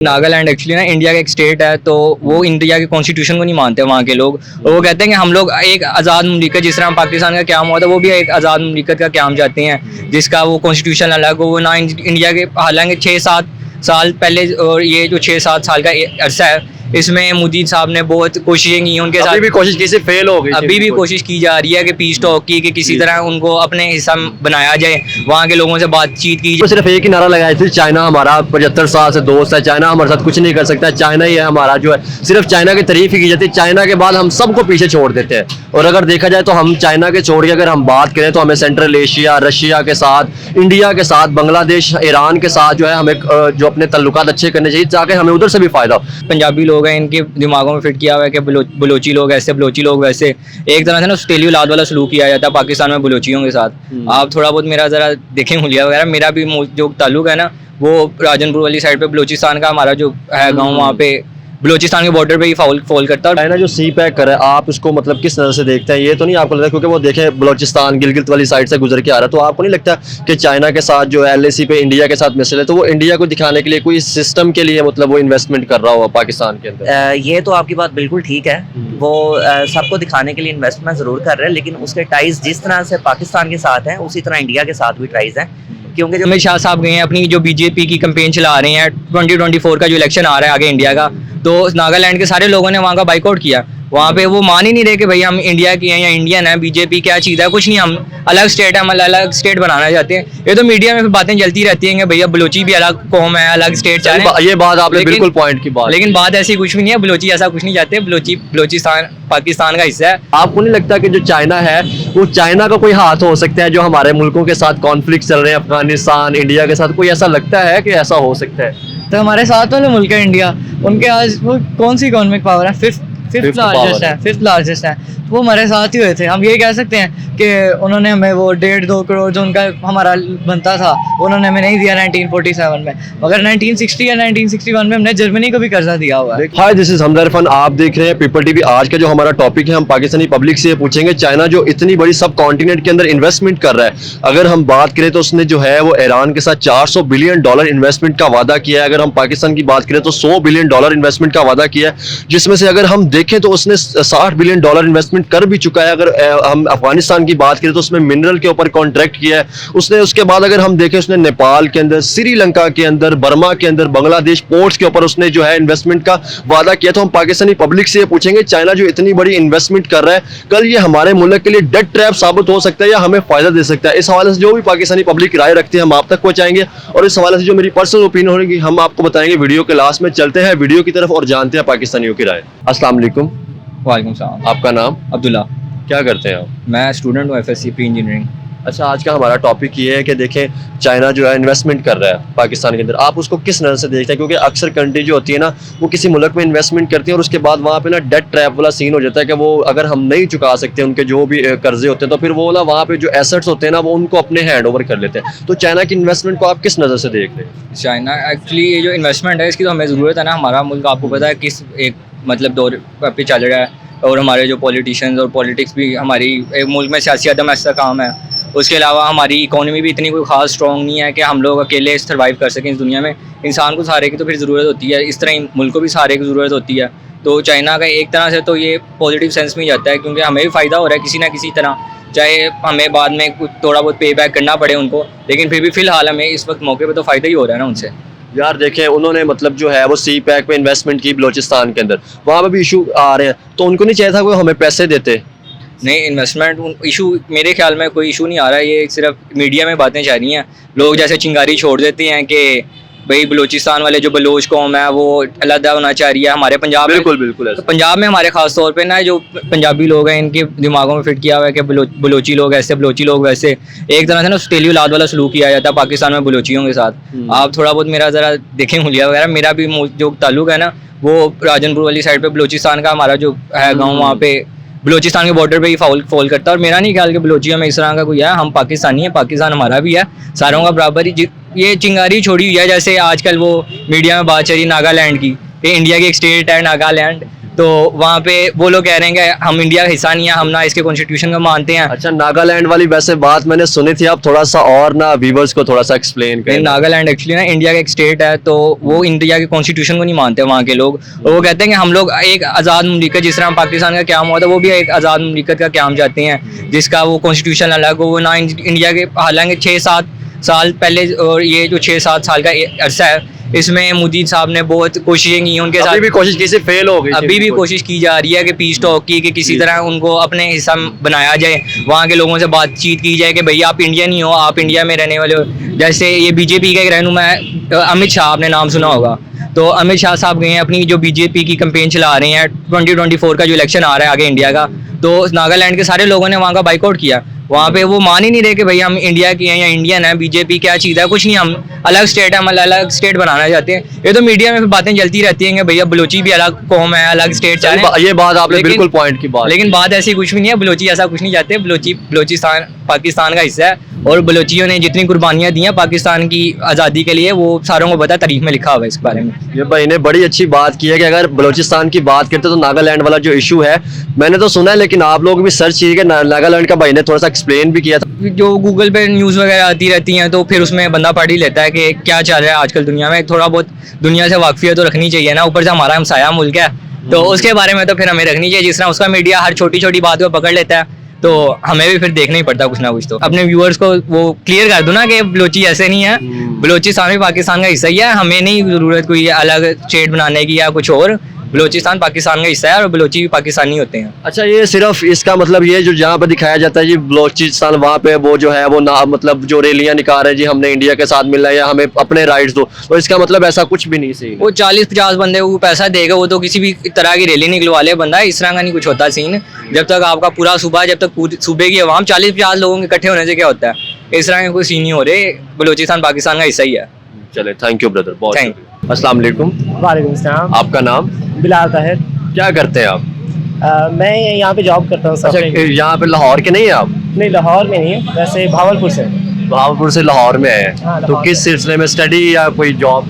Nagaland actually ना India का एक स्टेट है, तो वो इंडिया के कॉन्स्टिट्यूशन को नहीं मानते वहाँ के लोग। और वो कहते हैं कि हम लोग एक आज़ाद मुमलिकत, जिस तरह पाकिस्तान का क़याम हुआ था, वो भी एक आज़ाद मुमलिकत का क़याम चाहते हैं, जिसका वो कॉन्स्टिट्यूशन अलग हो। वो ना इंडिया के, हालांकि 6-7 साल पहले, और ये जो 6-7 साल का अरसा है, इसमें मोदी साहब ने बहुत कोशिशें की, उनके साथ भी कोशिश की, सिर्फ फेल हो गई। अभी भी कोशिश की जा रही है कि पीस टॉक की, कि किसी तरह उनको अपने हिस्सा बनाया जाए, वहाँ के लोगों से बातचीत की। तो सिर्फ एक ही नारा लगाया था, चाइना हमारा 75 साल से दोस्त है, चाइना हमारे साथ कुछ नहीं कर सकता, चाइना ही है हमारा जो है, सिर्फ चाइना की तारीफ ही की जाती है। चाइना के बाद हम सबको पीछे छोड़ देते हैं। और अगर देखा जाए तो हम चाइना के छोड़ के अगर हम बात करें तो हमें सेंट्रल एशिया, रशिया के साथ, इंडिया के साथ, बांग्लादेश, ईरान के साथ जो है हमें जो अपने तल्लुकात अच्छे करने चाहिए, ताकि हमें उधर से भी फायदा हो। पंजाबी लोग हैं, इनके दिमागों में फिट किया हुआ है कि बलोची लोग ऐसे, बलोची लोग वैसे। एक तरह से ना तेली औलाद वाला सलूक किया जाता है पाकिस्तान में बलोचियों के साथ। आप थोड़ा बहुत मेरा जरा देखें हुलिया वगैरह, मेरा भी जो ताल्लुक है ना, वो राजनपुर वाली साइड पे बलोचिस्तान का हमारा जो है गाँव, वहाँ पे बलोचिस्तान के बॉर्डर पे ही फॉल करता है। चाइना जो सी पैक करे, आप उसको मतलब किस नज़र से देखते हैं? ये तो नहीं आपको लगता, क्योंकि वो देखें बलोचिस्तान गिलगित वाली साइड से गुजर के आ रहा है, तो आपको नहीं लगता कि चाइना के साथ जो है LAC पे इंडिया के साथ मिसल है, तो वो इंडिया को दिखाने के लिए कोई सिस्टम के लिए मतलब वो इन्वेस्टमेंट कर रहा हुआ पाकिस्तान के अंदर? ये तो आपकी बात बिल्कुल ठीक है। वो सबको दिखाने के लिए इन्वेस्टमेंट ज़रूर कर रहे हैं, लेकिन उसके टाइज जिस तरह से पाकिस्तान के साथ हैं, उसी तरह इंडिया के साथ भी टाइज हैं। क्योंकि अमित शाह साहब गए हैं, अपनी जो बीजेपी की कैंपेन चला रहे हैं, 2024 का जो इलेक्शन आ रहा है आगे इंडिया का, तो नागालैंड के सारे लोगों ने वहाँ का बाइकआउट किया। वहाँ पे वो मान ही नहीं रहे कि भाई हम इंडिया के हैं या इंडियन है, बीजेपी क्या चीज़ है, कुछ नहीं, हम अलग स्टेट है, हम अलग स्टेट बनाना चाहते हैं। ये तो मीडिया में बातें चलती रहती हैं कि भैया बलोची भी अलग कौम है, अलग स्टेट चाह रहे हैं। ये बात आपने बिल्कुल पॉइंट की बात, लेकिन बात ऐसी कुछ भी नहीं है, बलोची ऐसा कुछ नहीं चाहते। बलोचिस्तान पाकिस्तान का हिस्सा है। आपको नहीं लगता कि जो चाइना है, वो चाइना का कोई हाथ हो सकता है जो हमारे मुल्कों के साथ कॉन्फ्लिक्ट चल रहे हैं, अफगानिस्तान, इंडिया के साथ, कोई ऐसा लगता है कि ऐसा हो सकता है? तो हमारे साथ वाले मुल्क है इंडिया, उनके आज वो कौन सी इकोनॉमिक पावर है? फिफ्थ लार्जेस्ट है, वो हमारे साथ ही हुए थे। हम ये कह सकते हैं कि उन्होंने हमें वो 1.5-2 करोड़ जो उनका हमारा बनता था, उन्होंने हमें नहीं दिया 1947 में, मगर 1960 या 1961 में हमने जर्मनी को भी कर्जा दिया हुआ है। हाय, दिस इज हमदर्द इरफान, आप देख रहे हैं पीपल टीवी। आज का जो हमारा टॉपिक है, हम पाकिस्तानी पब्लिक से पूछेंगे, चाइना जो इतनी बड़ी सब कॉन्टिनेंट के अंदर इन्वेस्टमेंट कर रहा है, अगर हम बात करें तो उसने जो है वो ईरान के साथ $400 बिलियन इन्वेस्टमेंट का वादा किया है। अगर हम पाकिस्तान की बात करें तो $100 बिलियन इन्वेस्टमेंट का वादा किया है, जिसमें से अगर हम देखें तो उसने $60 बिलियन इन्वेस्टमेंट कर भी चुका है। अगर हम अफगानिस्तान की बात करें तो उसमें मिनरल के ऊपर कॉन्ट्रैक्ट किया है उसने। उसके बाद अगर हम देखें, उसने नेपाल के अंदर, श्रीलंका के अंदर, बर्मा के अंदर, बांग्लादेश पोर्ट्स के ऊपर उसने जो है इन्वेस्टमेंट का वादा किया। तो हम पाकिस्तानी पब्लिक से ये पूछेंगे, चाइना जो इतनी बड़ी इन्वेस्टमेंट कर रहा है, कल ये हमारे मुल्क के लिए डेट ट्रैप साबित हो सकता है या हमें फायदा दे सकता है? इस हवाले से जो भी पाकिस्तानी पब्लिक राय रखते हैं हम आप तक पहुंचाएंगे, और इस हवाले से जो मेरी पर्सनल ओपिनियन होगी हम आपको बताएंगे वीडियो के लास्ट में। चलते हैं वीडियो की तरफ और जानते हैं पाकिस्तानियों की राय। अस्सलाम वालेकुम। वालेकुम सलाम। आपका नाम? अब्दुल्ला। क्या करते हैं आप? मैं स्टूडेंट हूँ, FSC प्री इंजीनियरिंग। अच्छा, आज का हमारा टॉपिक ये है कि देखें चाइना जो है इन्वेस्टमेंट कर रहा है पाकिस्तान के अंदर, आप उसको किस नज़र से देखते हैं? क्योंकि अक्सर कंट्री जो होती है ना, वो किसी मुल्क में इन्वेस्टमेंट करती है और उसके बाद वहाँ पे ना डेट ट्रैप वाला सीन हो जाता है कि वो अगर हम नहीं चुका सकते उनके जो भी कर्जे होते हैं, तो फिर वो ना वहाँ पे जो एसेट्स होते हैं ना, वो उनको अपने हैंड ओवर कर लेते हैं। तो चाइना की इन्वेस्टमेंट को आप किस नज़र से देख रहे हैं? चाइना एक्चुअली ये जो इन्वेस्टमेंट है, इसकी तो हमें ज़रूरत है ना। हमारा मुल्क आपको पता है किस एक मतलब दौर पे चल रहा है, और हमारे जो पॉलिटिशियंस और पॉलिटिक्स भी, हमारी एक मुल्क में सियासी अदम ऐसा काम है। उसके अलावा हमारी इकोनॉमी भी इतनी कोई ख़ास स्ट्रॉन्ग नहीं है कि हम लोग अकेले सर्वाइव कर सकें इस दुनिया में। इंसान को सहारे की तो फिर ज़रूरत होती है, इस तरह मुल्क को भी सहारे की ज़रूरत होती है। तो चाइना का एक तरह से तो ये पॉजिटिव सेंस में ही जाता है, क्योंकि हमें भी फ़ायदा हो रहा है किसी ना किसी तरह, चाहे हमें बाद में कुछ थोड़ा बहुत पे बैक करना पड़े उनको, लेकिन फिर भी फ़िलहाल हमें इस वक्त मौके पर तो फ़ायदा ही हो रहा है ना उनसे। यार देखें, उन्होंने मतलब जो है वो सी पैक पे इन्वेस्टमेंट की बलोचिस्तान के अंदर, वहाँ पे भी इशू आ रहे हैं, तो उनको नहीं चाहिए था वो हमें पैसे देते? नहीं, इन्वेस्टमेंट इशू मेरे ख्याल में कोई इशू नहीं आ रहा है, ये सिर्फ मीडिया में बातें चल रही हैं। लोग जैसे चिंगारी छोड़ देते हैं कि भाई बलोचिस्तान वाले जो बलोच कौम है वो अलग होना चाह रही है हमारे पंजाब में। बिल्कुल तो पंजाब में हमारे खास तौर पे ना जो पंजाबी लोग हैं, इनके दिमागों में फिट किया हुआ है कि बलोची लोग ऐसे, बलोची लोग वैसे। एक तरह से ना तेली औलाद वाला सलूक किया जाता है पाकिस्तान में बलोचियों के साथ। आप थोड़ा बहुत मेरा ज़रा देखें हुलिया वगैरह, मेरा भी जो ताल्लुक है ना, वो राजनपुर वाली साइड पे बलोचिस्तान का हमारा जो है गाँव, वहाँ पे बलोचिस्तान के बॉर्डर पे ही फॉल करता है। और मेरा नहीं ख्याल कि बलोचियों में इस तरह का कोई है। हम पाकिस्तानी हैं, पाकिस्तान हमारा भी है, सारों का बराबर ही। ये चिंगारी छोड़ी हुई है, जैसे आजकल वो मीडिया में बात चली नागालैंड की, कि इंडिया की एक स्टेट है नागालैंड, तो वहाँ पे वो लोग कह रहे हैं कि हम इंडिया का हिस्सा नहीं है, हम ना इसके कॉन्स्टिट्यूशन को मानते हैं। अच्छा, नागालैंड वाली वैसे बात मैंने सुनी थी, आप थोड़ा सा और ना व्यूवर्स को थोड़ा सा एक्सप्लेन करें। नागालैंड एक्चुअली ना इंडिया का एक स्टेट है, तो वो इंडिया के कॉन्स्टिट्यूशन को नहीं मानते वहाँ के लोग, और वो कहते हैं कि हम लोग एक आज़ाद मुमलिकत, जिस तरह पाकिस्तान का क़याम हुआ था, वो भी एक आज़ाद मुमलिकत का क़याम चाहते हैं, जिसका वो कॉन्स्टिट्यूशन अलग हो, वो ना इंडिया के, हालांकि 6-7 साल पहले, और ये जो 6-7 साल का अरसा है, इसमें मोदी साहब ने बहुत कोशिशें की, उनके साथ अभी भी कोशिश की, फेल हो गई। अभी भी कोशिश की जा रही है कि पीस टॉक की, कि किसी तरह उनको अपने हिस्सा बनाया जाए, वहाँ के लोगों से बातचीत की जाए कि भैया आप इंडियन ही हो, आप इंडिया में रहने वाले हो। जैसे ये बीजेपी का एक रहनुमा है अमित शाह, आपने नाम सुना होगा, तो अमित शाह साहब गए हैं अपनी जो बीजेपी की कैंपेन चला रहे हैं, 2024 का जो इलेक्शन आ रहा है आगे इंडिया का, तो नागालैंड के सारे लोगों ने वहाँ का बाइकआउट किया। वहाँ पे वो मान ही नहीं रहे कि भैया हम इंडिया के हैं या इंडियन है, बीजेपी क्या चीज़ है, कुछ नहीं, हम अलग स्टेट है, हम अलग स्टेट बनाना चाहते हैं। ये तो मीडिया में फिर बातें चलती रहती हैं कि भैया बलोची भी अलग कौम है, अलग स्टेट चाह रहे हैं। ये बात आपने बिल्कुल पॉइंट की बात, लेकिन बात ऐसी कुछ भी नहीं है, बलोची ऐसा कुछ नहीं चाहते। बलोचिस्तान पाकिस्तान का हिस्सा है, और बलोचियों ने जितनी कुर्बानियाँ दी हैं पाकिस्तान की आज़ादी के लिए, वो सारों को पता है, तारीख में लिखा हुआ है इस बारे में। ये भाई ने बड़ी अच्छी बात की है कि अगर बलूचिस्तान की बात करते तो नागालैंड वाला जो इशू है, मैंने तो सुना है, लेकिन आप लोग भी सर्च कीजिए, नागालैंड का भाई ने थोड़ा सा एक्सप्लेन भी किया था। जो गूगल पे न्यूज़ वगैरह आती रहती हैं, तो फिर उसमें बंदा पढ़ ही लेता है कि क्या चल रहा है आजकल दुनिया में। थोड़ा बहुत दुनिया से वाकफियत तो रखनी चाहिए ना, ऊपर से हमारा हमसाया मुल्क है, तो उसके बारे में तो फिर हमें रखनी चाहिए। जिस तरह उसका मीडिया हर छोटी छोटी बात को पकड़ लेता है, तो हमें भी फिर देखना ही पड़ता है कुछ ना कुछ। तो अपने व्यूअर्स को वो क्लियर कर दो ना कि बलोची ऐसे नहीं है, बलोचिस्तान भी पाकिस्तान का हिस्सा ही है, हमें नहीं ज़रूरत कोई अलग स्टेट बनाने की या कुछ और। बलोचिस्तान पाकिस्तान का हिस्सा है और बलोची भी पाकिस्तानी होते हैं। अच्छा, ये सिर्फ इसका मतलब ये जो जहाँ पर दिखाया जाता है जी बलोचिस्तान, वहाँ पे वो जो है वो ना मतलब जो रैलियाँ निकाल रहे हैं जी हमने इंडिया के साथ मिलना है या हमें अपने राइट्स दो, तो इसका मतलब ऐसा कुछ भी नहीं सही। वो 40-50 बंदे को पैसा देगा, वो तो किसी भी तरह की रैली निकलवा ले बंदा, इस तरह का नहीं कुछ होता सीन। जब तक आपका पूरा सूबा, जब तक पूरे सूबे की आवाम 40-50 लोगों के इकट्ठे होने से क्या होता है, इस तरह के कोई सीन नहीं हो रहे। बलोचिस्तान पाकिस्तान का हिस्सा ही है। चले, थैंक यू ब्रदर, बहुत Thank शुक्रिया। अस्सलाम वालेकुम। वालेकुम सलाम। आपका नाम? बिलाल ताहिर। क्या करते हैं आप? मैं यहाँ पे जॉब करता हूँ। अच्छा, यहाँ पे लाहौर के नहीं है आप? नहीं, लाहौर में नहीं है, वैसे भावलपुर से। भावलपुर से लाहौर में आए हैं, हाँ, तो लाहौर किस सिलसिले में, स्टडी या कोई जॉब?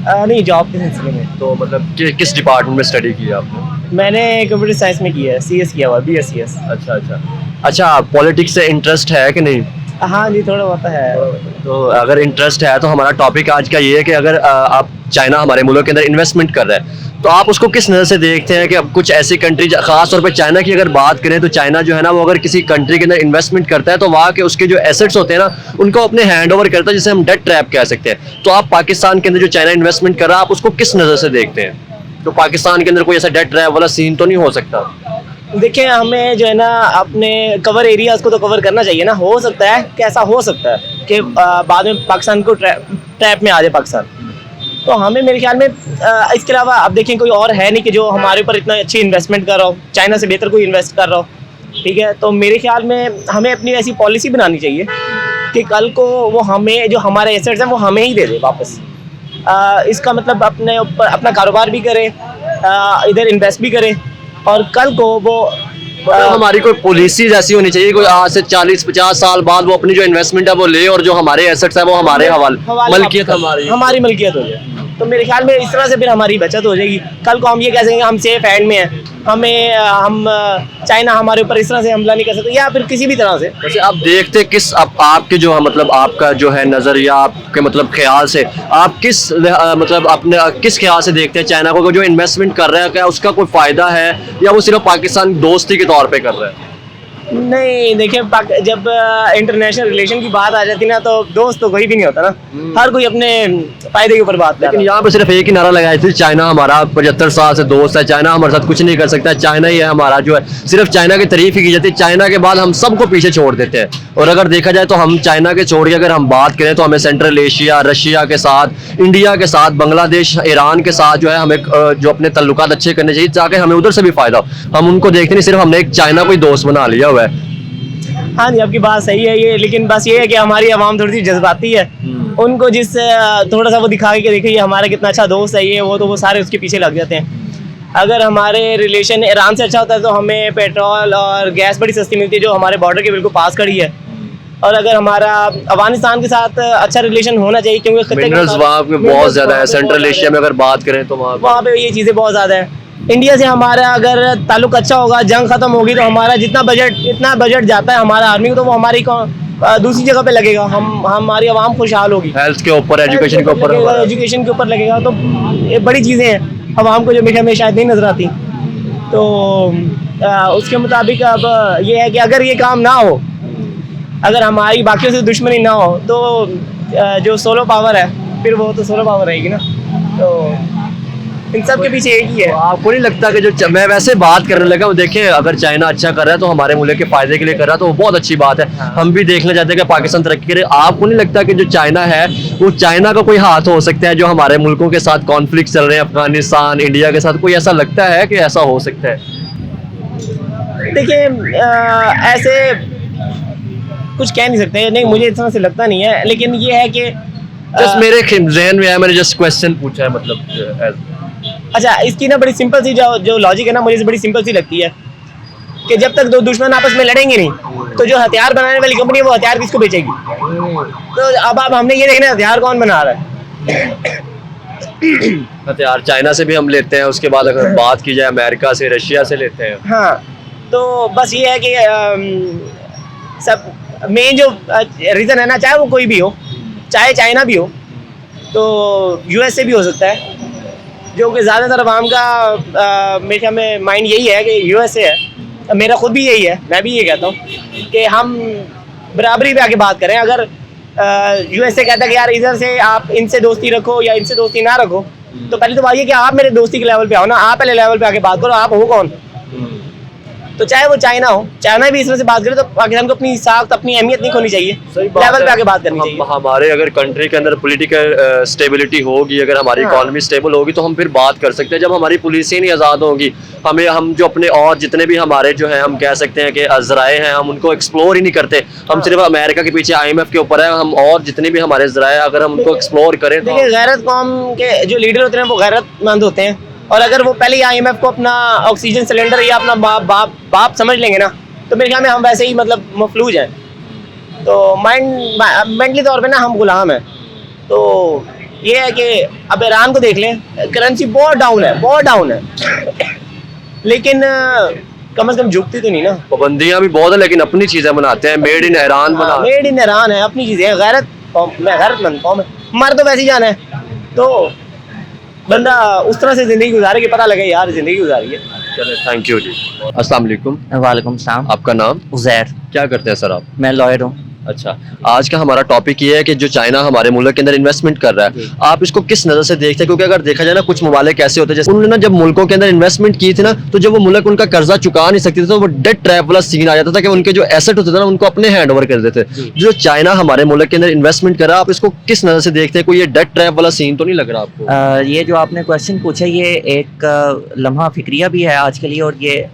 नहीं, जॉब के सिलसिले में। तो मतलब किस डिपार्टमेंट में स्टडी की आपने? मैंने कंप्यूटर साइंस में किया है, CS किया हुआ, BScs। अच्छा अच्छा अच्छा, पॉलिटिक्स से इंटरेस्ट है कि नहीं? हाँ जी, थोड़ा बहुत है। तो अगर इंटरेस्ट है तो हमारा टॉपिक आज का ये है कि अगर आप चाइना हमारे मुल्क के अंदर इन्वेस्टमेंट कर रहा है, तो आप उसको किस नज़र से देखते हैं कि अब कुछ ऐसी कंट्री, खास तौर पे चाइना की अगर बात करें, तो चाइना जो है ना वो अगर किसी कंट्री के अंदर इन्वेस्टमेंट करता है तो वहाँ के उसके जो एसेट्स होते हैं ना उनको अपने हैंड ओवर करता है, जिसे हम डेट ट्रैप कह सकते हैं। तो आप पाकिस्तान के अंदर जो चाइना इन्वेस्टमेंट कर रहा है, आप उसको किस नज़र से देखते हैं? तो पाकिस्तान के अंदर कोई ऐसा डेट ट्रैप वाला सीन तो नहीं हो सकता? देखिए, हमें जो है ना अपने कवर एरियाज़ को तो कवर करना चाहिए ना। हो सकता है कि ऐसा हो सकता है कि बाद में पाकिस्तान को ट्रैप में आ जाए पाकिस्तान, तो हमें मेरे ख्याल में इसके अलावा अब देखें कोई और है नहीं कि जो हमारे ऊपर इतना अच्छी इन्वेस्टमेंट कर रहा हो, चाइना से बेहतर कोई इन्वेस्ट कर रहा हो, ठीक है। तो मेरे ख्याल में हमें अपनी ऐसी पॉलिसी बनानी चाहिए कि कल को वो हमें जो हमारे एसेट्स हैं वो हमें ही दे दे वापस। इसका मतलब अपने ऊपर अपना कारोबार भी करे, इधर इन्वेस्ट भी करे, और कल को वो हमारी कोई पॉलिसीज ऐसी होनी चाहिए, कोई आज से 40-50 साल बाद वो अपनी जो इन्वेस्टमेंट है वो ले, और जो हमारे एसेट्स है वो हमारे हवाले मलकियत हमारी मलकियत हो जाए। तो मेरे ख्याल में इस तरह से फिर हमारी बचत हो जाएगी। कल को हम ये कह सकेंगे हम सेफ हैंड में हैं, हम चाइना हमारे ऊपर इस तरह से हमला नहीं कर सकते, या फिर किसी भी तरह से। वैसे आप देखते किस आपके जो मतलब आपका जो है नज़र या आपके मतलब ख्याल से आप किस मतलब अपने किस ख्याल से देखते हैं चाइना को जो इन्वेस्टमेंट कर रहा है, क्या उसका कोई फ़ायदा है या वो सिर्फ पाकिस्तान दोस्ती के तौर पे कर रहा है? नहीं, देखिए, जब इंटरनेशनल रिलेशन की बात आ जाती है ना, तो दोस्त तो कोई भी नहीं होता ना, हर कोई अपने फायदे के ऊपर बात करता है। लेकिन यहाँ पे सिर्फ एक ही नारा लगाया था, चाइना हमारा 75 साल से दोस्त है, चाइना हमारे साथ कुछ नहीं कर सकता, चाइना ही है हमारा जो है, सिर्फ चाइना की तारीफ ही की जाती है। चाइना के बाद हम सबको पीछे छोड़ देते हैं। और अगर देखा जाए तो हम चाइना के छोड़ के अगर हम बात करें तो हमें सेंट्रल एशिया, रशिया के साथ, इंडिया के साथ, बांग्लादेश, ईरान के साथ जो है हमें जो अपने तल्लुकात अच्छे करने चाहिए, ताकि हमें उधर से भी फायदा हो। हम उनको देखते नहीं, सिर्फ हमने एक चाइना को ही दोस्त बना लिया हुआ है। हाँ जी, आपकी बात सही है ये, लेकिन बस ये है कि हमारी आवाम थोड़ी सी जज्बाती है। उनको जिस थोड़ा सा वो दिखा के देखिए हमारा कितना अच्छा दोस्त है ये वो, तो वो सारे उसके पीछे लग जाते हैं। अगर हमारे रिलेशन ईरान से अच्छा होता है तो हमें पेट्रोल और गैस बड़ी सस्ती मिलती है, जो हमारे बॉर्डर के बिल्कुल पास खड़ी है। और अगर हमारा अफगानिस्तान के साथ अच्छा रिलेशन होना चाहिए, क्योंकि मिनरल्स वहाँ पे बहुत ज़्यादा है। सेंट्रल एशिया में अगर बात करें तो वहाँ पे ये चीज़ें बहुत ज़्यादा है। इंडिया से हमारा अगर ताल्लुक अच्छा होगा, जंग खत्म होगी तो हमारा इतना बजट जाता है हमारा आर्मी को, तो वो हमारी दूसरी जगह पे लगेगा, हमारी आवाम खुशहाल होगी। हेल्थ के ऊपर, एजुकेशन के ऊपर, एजुकेशन के ऊपर लगेगा, तो ये बड़ी चीज़ें हैं आवाम को जो हमें शायद नहीं नजर आती। तो उसके मुताबिक अब ये है कि अगर ये काम ना हो, अगर हमारी बाकियों से दुश्मनी ना हो, तो जो सोलो पावर है फिर वो तो सोलो पावर रहेगी ना। तो इन सब के पीछे एक ही है। तो आपको नहीं लगता कि जो मैं वैसे बात करने लगा हूँ, देखें अगर चाइना अच्छा कर रहा है तो हमारे मुल्क के फायदे के लिए कर रहा है, तो वो बहुत अच्छी बात है। हम भी देखना चाहते हैं कि पाकिस्तान तरक्की करे। आपको नहीं लगता कि जो चाइना है वो चाइना का कोई हाथ हो सकता है जो हमारे मुल्कों के साथ कॉन्फ्लिक्ट चल रहे हैं, अफगानिस्तान, इंडिया के साथ, कोई ऐसा लगता है कि ऐसा हो सकता है? देखिए ऐसे कुछ कह नहीं सकते, नहीं मुझे इस तरह से लगता नहीं है, लेकिन ये है कि जस्ट मेरे जहन में आया, मैंने जस्ट क्वेश्चन पूछा है, मतलब अच्छा इसकी ना बड़ी सिंपल सी जो लॉजिक है ना, मुझे बड़ी सिंपल सी लगती है कि जब तक दो दुश्मन आपस में लड़ेंगे नहीं, तो जो हथियार बनाने वाली कंपनी है वो हथियार किसको बेचेगी? तो अब हमने ये देखना है हथियार कौन बना रहा है। हथियार चाइना से भी हम लेते हैं, उसके बाद अगर बात की जाए अमेरिका से, रशिया से लेते हैं। हाँ, तो बस ये है कि सब मेन जो रीज़न है ना, चाहे वो कोई भी हो, चाहे चाइना भी हो, तो यूएस से भी हो सकता है, जो कि ज़्यादातर अवाम का मेरे ख्याल में माइंड यही है कि यूएस से है। मेरा खुद भी यही है, मैं भी ये कहता हूँ कि हम बराबरी पे आके बात करें। अगर यूएस से कहता है कि यार इधर से आप इनसे दोस्ती रखो या इनसे दोस्ती ना रखो, तो पहले तो बात ये कि आप मेरे दोस्ती के लेवल पे आओ ना, आप पहले लेवल पे आके बात करो, आप हो कौन? तो चाहे वो चाइना हो, चाइना भी इस तरह से बात करे, तो पाकिस्तान को अपनी साख्त, अपनी अहमियत नहीं खोनी चाहिए, लेवल पे आके बात करनी चाहिए। हमारे अगर कंट्री के अंदर पॉलिटिकल स्टेबिलिटी होगी, अगर हमारी इकोनॉमी स्टेबल होगी, तो हम फिर बात कर सकते हैं। जब हमारी पुलिस ही नहीं आज़ाद होगी, हम जो अपने और जितने भी हमारे जो हैं, हम कह सकते हैं कि ज़राए हैं, हम उनको एक्सप्लोर ही नहीं करते। हम सिर्फ अमेरिका के पीछे, IMF के ऊपर है, हम और जितने भी हमारे ज़राए अगर हम उनको एक्सप्लोर करें तो देखिए गैरत कौम के जो लीडर होते हैं वो गैरतमंद होते हैं, और अगर वो पहले ही IMF को अपना ऑक्सीजन सिलेंडर या अपना बाप समझ लेंगे ना, तो मेरे ख्याल में हम वैसे ही मतलब मफलूज हैं। तो मेंटली तौर पे ना हम गुलाम हैं। तो ये है कि अब ईरान को देख लें, करेंसी बहुत डाउन है, बहुत डाउन है, लेकिन कम से कम झुकती तो नहीं ना। पाबंदियाँ भी बहुत है, लेकिन अपनी चीज़ें बनाते हैं, मेड इन ईरान बना, मेड इन ईरान है, अपनी चीज़ें, गैरतमंद कौम है। हमारा तो वैसे ही जाना है, तो बंदा उस तरह से ज़िंदगी गुजारे कि पता लगे यार ज़िंदगी गुजारी है। चले, थैंक यू जी। अस्सलाम वालेकुम। वालेकुम सलाम। आपका नाम? उज़ैर। क्या करते हैं सर आप? मैं लॉयर हूँ। अच्छा, आज का हमारा टॉपिक ये है कि जो चाइना हमारे मुल्क के अंदर इन्वेस्टमेंट कर रहा है, आप इसको किस नज़र से देखते हैं? क्योंकि अगर देखा जाए ना, कुछ ममालिक ऐसे होते हैं जैसे उन्होंने ना जब मुल्कों के अंदर इन्वेस्टमेंट की थी ना, तो जब वो मुल्क उनका कर्जा चुका नहीं सकती थी, तो वो डेट ट्रैप वाला सीन आ जाता था कि उनके जो एसेट होते थे ना, उनको अपने हैंड ओवर कर देते। जो चाइना हमारे मुल्क के अंदर इन्वेस्टमेंट कर रहा है, आप इसको किस नज़र से देखते हैं? कोई ये डेट ट्रैप वाला सीन तो नहीं लग रहा आपको? ये जो आपने क्वेश्चन पूछा, ये एक लम्हा फिक्रिया भी है आज के लिए, और ये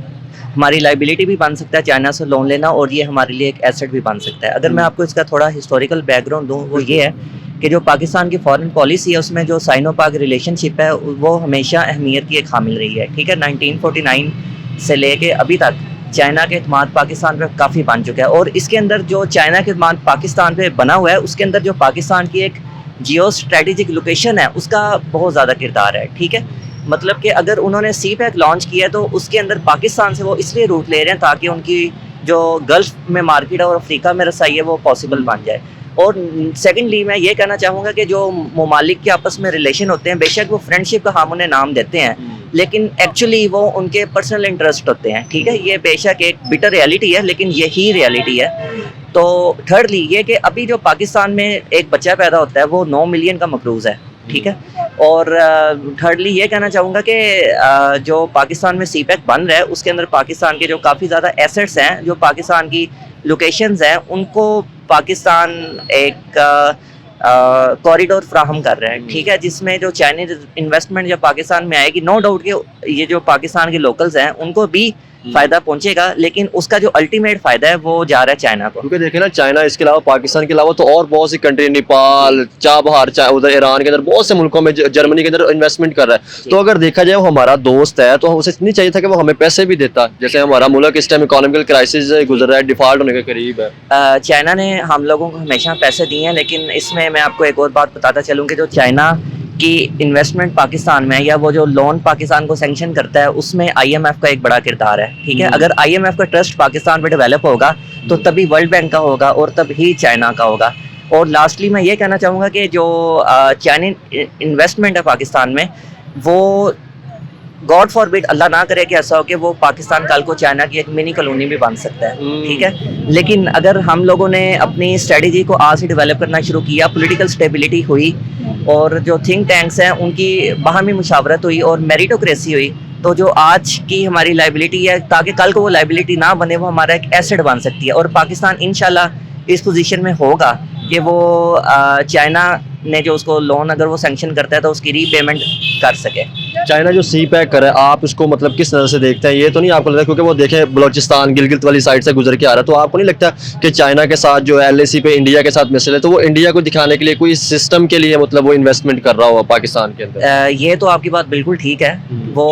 हमारी लाइबिलिटी भी बन सकता है चाइना से लोन लेना, और ये हमारे लिए एक एसेट भी बन सकता है। अगर मैं आपको इसका थोड़ा हिस्टोरिकल बैकग्राउंड दूं, वो ये है कि जो पाकिस्तान की फॉरेन पॉलिसी है, उसमें जो साइनो पाक रिलेशनशिप है, वो हमेशा अहमियत की एक हामिल रही है। ठीक है, 1949 से लेके अभी तक चाइना के एतमाद पाकिस्तान पे काफ़ी बन चुका है, और इसके अंदर जो चाइना के एतमाद पाकिस्तान पे बना हुआ है, उसके अंदर जो पाकिस्तान की एक जियो स्ट्रेटेजिक लोकेशन है, उसका बहुत ज़्यादा किरदार है। ठीक है, मतलब कि अगर उन्होंने CPEC लॉन्च किया है, तो उसके अंदर पाकिस्तान से वो इसलिए रूट ले रहे हैं ताकि उनकी जो गल्फ़ में मार्केट है और अफ्रीका में रसाई है, वो पॉसिबल बन जाए। और सेकेंडली मैं ये कहना चाहूँगा कि जो ममालिक के आपस में रिलेशन होते हैं, बेशक वो फ्रेंडशिप का हम उन्हें नाम देते हैं, लेकिन एक्चुअली वो उनके पर्सनल इंटरेस्ट होते हैं। ठीक है, ये बेशक एक बिटर रियलिटी है, लेकिन यही रियलिटी है। तो थर्डली ये कि अभी जो पाकिस्तान में एक बच्चा पैदा होता है, वो 9 मिलियन का मकरूज़ है। ठीक है, और थर्डली ये कहना चाहूँगा कि जो पाकिस्तान में CPEC बन रहा है, उसके अंदर पाकिस्तान के जो काफ़ी ज़्यादा एसेट्स हैं, जो पाकिस्तान की लोकेशंस हैं, उनको पाकिस्तान एक कॉरिडोर फ्राहम कर रहा है। ठीक है, जिसमें जो चाइनीज इन्वेस्टमेंट जब पाकिस्तान में आएगी, नो डाउट कि ये जो पाकिस्तान के लोकल्स हैं उनको भी फ़ायदा पहुंचेगा, लेकिन उसका जो अल्टीमेट फ़ायदा है वो जा रहा है चाइना को। क्योंकि देखें ना, चाइना इसके अलावा, पाकिस्तान के अलावा तो और बहुत सी कंट्री, नेपाल, चाबहार, उधर ईरान के अंदर बहुत से मुल्कों में, जर्मनी के अंदर इन्वेस्टमेंट कर रहा है। तो अगर देखा जाए वो हमारा दोस्त है, तो उसे नहीं चाहिए था कि वो हमें पैसे भी देता? जैसे हमारा मुल्क इस टाइम इकोनॉमिकल क्राइसिस गुजर रहा है, डिफॉल्ट होने के करीब है। चाइना ने हम लोगों को हमेशा पैसे दिए हैं, लेकिन इसमें मैं आपको एक और बात बताता चलूँ कि जो चाइना कि इन्वेस्टमेंट पाकिस्तान में या वो जो लोन पाकिस्तान को सैंक्शन करता है उसमें आईएमएफ का एक बड़ा किरदार है, ठीक है। अगर आईएमएफ का ट्रस्ट पाकिस्तान पे डेवलप होगा तो तभी वर्ल्ड बैंक का होगा और तभी चाइना का होगा। और लास्टली मैं ये कहना चाहूँगा कि जो चाइनीज इन्वेस्टमेंट है पाकिस्तान में, वो गॉड फॉरबिड, अल्लाह ना करे कि ऐसा हो कि वो पाकिस्तान कल को चाइना की एक मिनी कॉलोनी भी बन सकता है, ठीक है। लेकिन अगर हम लोगों ने अपनी स्ट्रेटजी को आज से डेवलप करना शुरू किया, पॉलिटिकल स्टेबिलिटी हुई और जो थिंक टैंक्स हैं उनकी बाहमी मुशावरत हुई और मेरिटोक्रेसी हुई, तो जो आज की हमारी लाइबिलिटी है, ताकि कल को वो लाइबिलिटी ना बने, वो हमारा एक एसेट बन सकती है। और पाकिस्तान इंशाल्लाह इस पोजीशन में होगा कि वो चाइना ने जो उसको लोन अगर वो सैंक्शन करता है तो उसकी रीपेमेंट कर सके। चाइना जो सी पैक करे, आप इसको मतलब किस नज़र से देखते हैं? ये तो नहीं आपको लगता, क्योंकि वो देखें बलोचिस्तान गिलगित वाली साइड से गुजर के आ रहा है, तो आपको नहीं लगता कि चाइना के साथ जो LAC पे इंडिया के साथ मिसल है, तो वो इंडिया को दिखाने के लिए कोई सिस्टम के लिए मतलब वो इन्वेस्टमेंट कर रहा हुआ पाकिस्तान के अंदर? ये तो आपकी बात बिल्कुल ठीक है, वो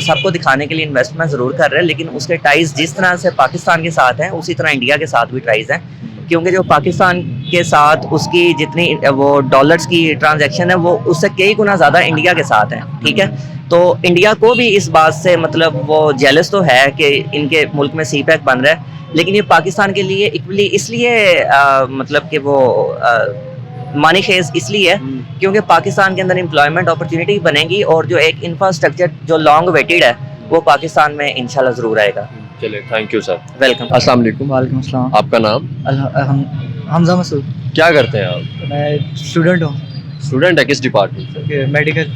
सबको दिखाने के लिए इन्वेस्टमेंट ज़रूर कर रहे हैं, लेकिन उसके टाइज जिस तरह से पाकिस्तान के साथ हैं उसी तरह इंडिया के साथ भी टाइज हैं। क्योंकि जो पाकिस्तान के साथ उसकी जितनी वो डॉलर्स की ट्रांजैक्शन है वो उससे कई गुना ज़्यादा इंडिया के साथ है, ठीक है। तो इंडिया को भी इस बात से मतलब वो जेलस तो है कि इनके मुल्क में सी पैक बन रहा है, लेकिन ये पाकिस्तान के लिए इक्वली इसलिए मतलब कि वो मानी खेज इसलिए है क्योंकि पाकिस्तान के अंदर एम्प्लॉयमेंट अपॉर्चुनिटी बनेगी और जो एक इंफ्रास्ट्रक्चर जो लॉन्ग वेटेड है वो पाकिस्तान में इंशाल्लाह ज़रूर आएगा। चलिए, थैंक यू सर। वेलकम। अस्सलाम वालेकुम। वालेकुम अस्सलाम। आपका नाम? हमजा मसूद। क्या करते हैं आप? मैं स्टूडेंट हूँ, स्टूडेंट है, किस डिपार्टमेंट से? मेडिकल।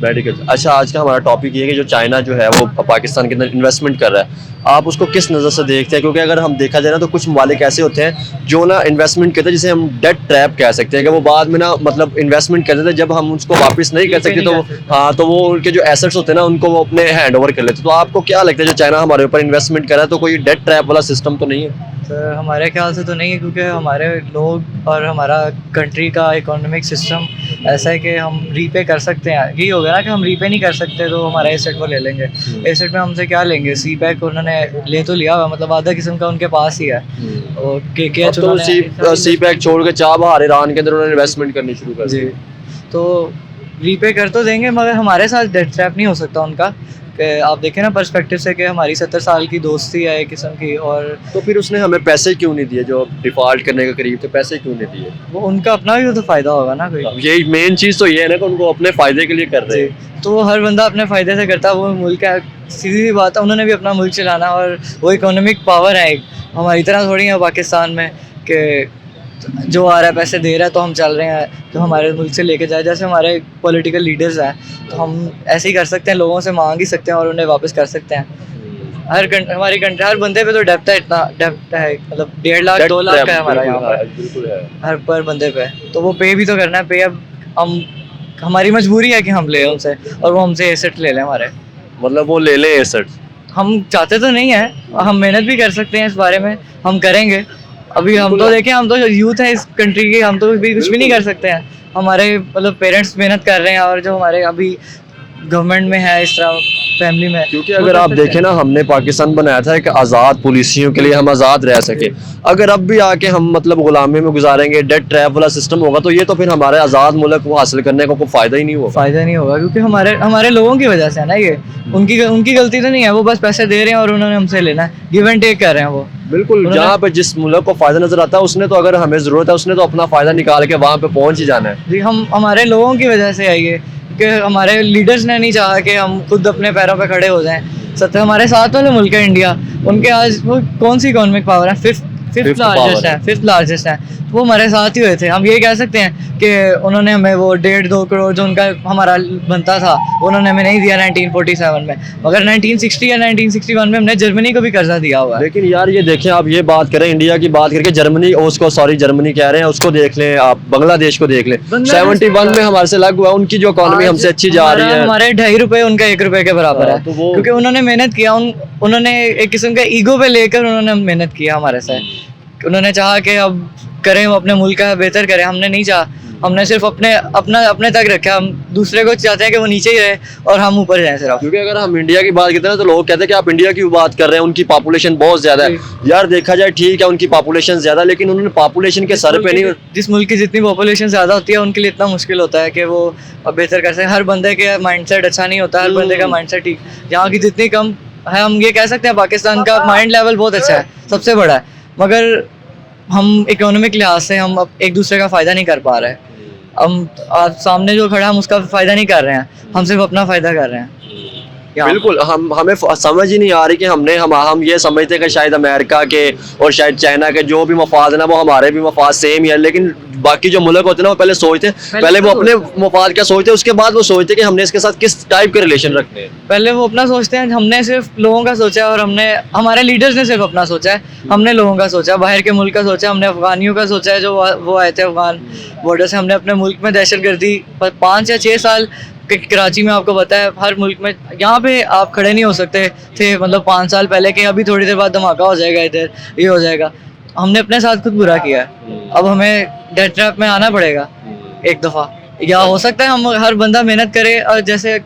मेडिकल। अच्छा, आज का हमारा टॉपिक ये है कि जो चाइना जो है वो पाकिस्तान के अंदर इन्वेस्टमेंट कर रहा है, आप उसको किस नज़र से देखते हैं? क्योंकि अगर हम देखा जाए ना तो कुछ ममालिक ऐसे होते हैं जो ना इन्वेस्टमेंट करते हैं, जिसे हम डेट ट्रैप कह सकते हैं, कि वो बाद में ना मतलब इन्वेस्टमेंट करते थे, जब हम उसको वापस नहीं कर सकते तो हाँ, तो वो उनके जो एसेट्स होते हैं ना उनको वो अपने हैंड ओवर कर लेते। तो आपको क्या लगता है जो चाइना हमारे ऊपर इन्वेस्टमेंट कर रहा है, तो कोई डेट ट्रैप वाला सिस्टम तो नहीं है? सर हमारे ख्याल से तो नहीं है, क्योंकि हमारे लोग और हमारा कंट्री का इकोनॉमिक सिस्टम ऐसा है कि हम रीपे कर सकते हैं। यही होगा ना कि हम रीपे नहीं कर सकते तो हमारा एसेट वो ले लेंगे। एसेट में हमसे क्या लेंगे? सी पैक उन्होंने ले तो लिया हुआ, मतलब आधा किस्म का उनके पास ही है। और KKH तो सी पैक छोड़ के चाबहार ईरान के अंदर उन्होंने इन्वेस्टमेंट करनी शुरू कर दी। जी, तो रीपे कर तो देंगे, मगर हमारे साथ डेट ट्रैप नहीं हो सकता उनका। कि आप देखें ना पर्सपेक्टिव से कि हमारी 70 साल की दोस्ती है एक किस्म की, और तो फिर उसने हमें पैसे क्यों नहीं दिए? जो डिफॉल्ट करने के करीब थे, पैसे क्यों नहीं दिए? वो उनका अपना भी तो फ़ायदा होगा ना कोई। यही मेन चीज़ तो ये है ना कि उनको अपने फ़ायदे के लिए कर रहे हैं। तो वो हर बंदा अपने फ़ायदे से करता है, वो मुल्क है, सीधी सी बात है, उन्होंने भी अपना मुल्क चलाना और वो इकोनॉमिक पावर है एक, हमारी तरह थोड़ी है पाकिस्तान में कि जो आ रहा है पैसे दे रहा है तो हम चल रहे हैं, तो हमारे मुल्क से लेके जाए। जैसे हमारे पॉलिटिकल लीडर्स हैं तो हम ऐसे ही कर सकते हैं, लोगों से मांग ही सकते हैं और उन्हें वापस कर सकते हैं। हमारी कंट्री हर बंदे पे तो डेप्ट है, इतना डेप्ट है, मतलब 1.5 लाख 2 लाख है हमारा यहाँ पर बिल्कुल है हर पर बंदे पे। तो वो पे भी तो करना है, पे अब हम हमारी मजबूरी है कि हम ले उनसे और वो हमसे एसेट ले लें हमारे, मतलब वो ले लें एसेट। हम चाहते तो नहीं है, हम मेहनत भी कर सकते हैं इस बारे में, हम करेंगे। अभी हम तो देखें, हम तो यूथ है इस कंट्री की, हम तो भी कुछ भी नहीं कर सकते हैं। हमारे मतलब पेरेंट्स मेहनत कर रहे हैं और जो हमारे अभी गवर्नमेंट में है इस तरह फैमिली में, क्योंकि अगर आप देखें ना, हमने पाकिस्तान बनाया था एक आज़ाद पॉलिसियों के लिए, हम आज़ाद रह सके। अगर अब भी आके हम मतलब गुलामी में गुजारेंगे, डेट ट्रैप वाला सिस्टम होगा, तो ये तो फिर हमारे आज़ाद मुल्क को हासिल करने का कोई फ़ायदा ही नहीं होगा। फ़ायदा नहीं होगा, क्योंकि हमारे लोगों की वजह से है ना ये। उनकी गलती तो नहीं है, वो बस पैसे दे रहे हैं और उन्होंने हमसे लेना है, गिव एंड टेक कर रहे हैं वो। बिल्कुल, जहाँ पे जिस मुल्क को फ़ायदा नज़र आता है उसने तो, अगर हमें ज़रूरत है उसने तो अपना फ़ायदा निकाल के वहाँ पे पहुँच ही जाना है। जी, हम हमारे लोगों की वजह से है ये, कि हमारे लीडर्स ने नहीं चाहा कि हम खुद अपने पैरों पे खड़े हो जाएं। सत्य हमारे साथ वाले मुल्क है इंडिया, उनके आज वो कौन सी इकोनॉमिक पावर है? फिफ्थ लार्जेस्ट है, तो वो हमारे साथ ही हुए थे। हम ये कह सकते हैं कि उन्होंने हमें वो 1.5-2 करोड़ जो उनका हमारा बनता था उन्होंने हमें नहीं दिया 1947 में, मगर 1960 या 1961 में हमने जर्मनी को भी कर्जा दिया हुआ है। लेकिन यार ये देखें, आप ये बात करें इंडिया की बात करके, जर्मनी जर्मनी कह रहे हैं, उसको देख लें आप, बांग्लादेश को देख लें, 71 में हमारे से अलग हुआ, उनकी जो इकोनॉमी हमसे अच्छी जा रही है। हमारे 2.5 रुपए उनका 1 रुपए के बराबर है, तो वो क्योंकि उन्होंने मेहनत किया, उन्होंने एक किस्म का ईगो पे लेकर उन्होंने मेहनत किया हमारे से। उन्होंने चाहा कि अब करें, वो अपने मुल्क का बेहतर करें, हमने नहीं चाहा। हमने सिर्फ अपने तक रखा है। हम दूसरे को चाहते हैं कि वो नीचे ही रहे और हम ऊपर जाएं सिर्फ। क्योंकि अगर हम इंडिया की बात करते हैं ना, तो लोग कहते हैं कि आप इंडिया की बात कर रहे हैं, उनकी पॉपुलेशन बहुत ज्यादा है। यार देखा जाए ठीक है, उनकी पॉपुलेशन ज्यादा, लेकिन उन्होंने पॉपुलेशन के सर पे नहीं। जिस मुल्क की जितनी पॉपुलेशन ज़्यादा होती है उनके लिए इतना मुश्किल होता है कि वो बेहतर कर सकें। हर बंदे के माइंडसेट अच्छा नहीं होता, हर बंदे का माइंडसेट ठीक। यहाँ की जितनी कम है, हम ये कह सकते हैं पाकिस्तान का माइंड लेवल बहुत अच्छा है, सबसे बड़ा है, मगर हम इकोनॉमिक लिहाज से हम अब एक दूसरे का फ़ायदा नहीं कर पा रहे। हम सामने जो खड़ा है हम उसका फ़ायदा नहीं कर रहे हैं, हम सिर्फ अपना फ़ायदा कर रहे हैं। बिल्कुल, हमें समझ ही नहीं आ रही कि हम ये समझते हैं कि शायद अमेरिका के और शायद चाइना के जो भी मफाद है ना, वो हमारे भी मफाद सेम ही है, लेकिन बाकी जो मुल्क होते हैं ना, वो पहले सोचते हैं, पहले वो अपने मफाद का सोचते हैं, उसके बाद वो सोचते हैं कि हमने इसके साथ किस टाइप के रिलेशन रखने हैं। पहले वो अपना सोचते हैं, हमने सिर्फ लोगों का सोचा है, और हमारे लीडर्स ने सिर्फ अपना सोचा है। हमने लोगों का सोचा, बाहर के मुल्क का सोचा, हमने अफगानियों का सोचा है जो वो आए थे अफगान बॉर्डर से। हमने अपने मुल्क में दहशतगर्दी 5 या 6 साल कराची में, आपको पता है हर मुल्क में, यहाँ पे आप खड़े नहीं हो सकते थे मतलब 5 साल पहले कि अभी थोड़ी देर बाद धमाका हो जाएगा, इधर ये हो जाएगा। हमने अपने साथ खुद बुरा किया है, अब हमें डेथ ट्रैप में आना पड़ेगा एक दफ़ा। या हो सकता है हम हर बंदा मेहनत करे, और जैसे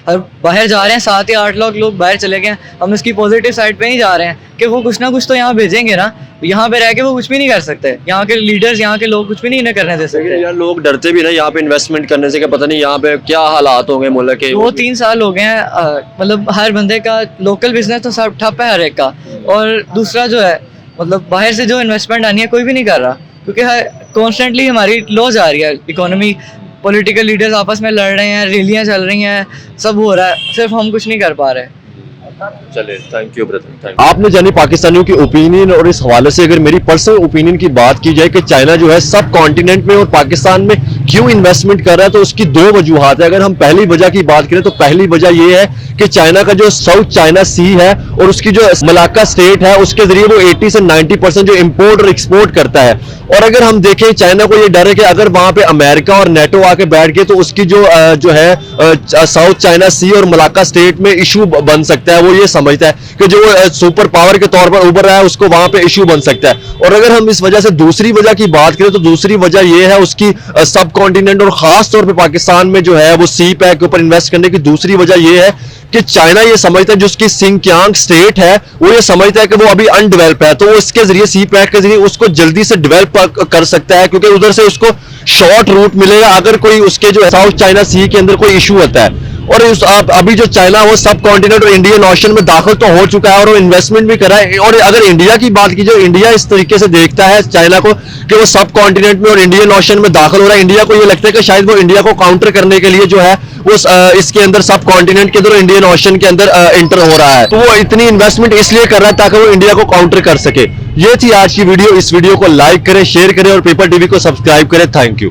हर बाहर जा रहे हैं 7 या 8 लाख लोग बाहर चले गए, हम इसकी पॉजिटिव साइड पे नहीं जा रहे हैं कि वो कुछ ना कुछ तो यहाँ भेजेंगे ना। यहाँ पे रह के वो कुछ भी नहीं कर सकते, यहाँ के लीडर्स, यहाँ के लोग कुछ भी नहीं इन्हें करने दे सकते। यार लोग डरते भी ना यहाँ पे इन्वेस्टमेंट करने से कि पता नहीं यहाँ पे क्या हालात होंगे मुल्क के। 2-3 साल हो गए हैं, मतलब हर बंदे का लोकल बिजनेस तो सब ठप है हर एक का, और दूसरा जो है मतलब बाहर से जो इन्वेस्टमेंट आनी है कोई भी नहीं कर रहा, क्योंकि कॉन्स्टेंटली हमारी लॉस आ रही है इकोनॉमी। पॉलिटिकल लीडर्स आपस में लड़ रहे हैं, रैलियां चल रही हैं, सब हो रहा है, सिर्फ हम कुछ नहीं कर पा रहे। चले, थैंक यू ब्रदर। आपने जानी पाकिस्तानियों की ओपिनियन, और इस हवाले से अगर मेरी पर्सनल ओपिनियन की बात की जाए कि चाइना जो है सब कॉन्टिनेंट में और पाकिस्तान में क्यों इन्वेस्टमेंट कर रहा है, तो उसकी 2 वजूहात है। अगर हम पहली वजह की बात करें तो पहली वजह ये है कि चाइना का जो साउथ चाइना सी है और उसकी जो मलाक्का स्टेट है, उसके जरिए वो 80 से 90% जो इम्पोर्ट और एक्सपोर्ट करता है। और अगर हम देखें, चाइना को ये डर है कि अगर वहां पे अमेरिका और नेटो आके बैठ गए तो उसकी जो साउथ चाइना सी और मलाक्का स्टेट में इशू बन सकता है। वो ये समझता है कि जो सुपर पावर के तौर पर उभर रहा है उसको वहां पे इशू बन सकता है। और अगर हम इस वजह से दूसरी वजह की बात करें तो दूसरी वजह ये है उसकी सब कॉन्टिनेंट और खास तौर पे पाकिस्तान में जो है वो सी पैक के ऊपर इन्वेस्ट करने की दूसरी वजह ये है कि चाइना ये समझता है, जो उसकी सिंकियांग स्टेट है वो ये समझता है कि वो अभी अनडेवलप है, तो वो इसके जरिए सी पैक के जरिए उसको जल्दी से डेवलप कर सकता है, क्योंकि उधर से उसको शॉर्ट रूट मिलेगा अगर कोई उसके जो साउथ चाइना सी के अंदर कोई इशू होता है। और अभी जो चाइना वो सब कॉन्टिनेंट और इंडियन ओशन में दाखिल तो हो चुका है और वो इन्वेस्टमेंट भी कर रहा है। और अगर इंडिया की बात की जाए, इंडिया इस तरीके से देखता है चाइना को कि वो सब कॉन्टिनेंट में और इंडियन ओशन में दाखिल हो रहा है। इंडिया को ये लगता है कि शायद वो इंडिया को काउंटर करने के लिए जो है वो इसके अंदर सब कॉन्टिनेंट के अंदर इंडियन ओशन के अंदर एंटर हो रहा है। तो वो इतनी इन्वेस्टमेंट इसलिए कर रहा है ताकि वो इंडिया को काउंटर कर सके। ये थी आज की वीडियो। इस वीडियो को लाइक करें, शेयर करें और पेपर टीवी को सब्सक्राइब करें। Thank you.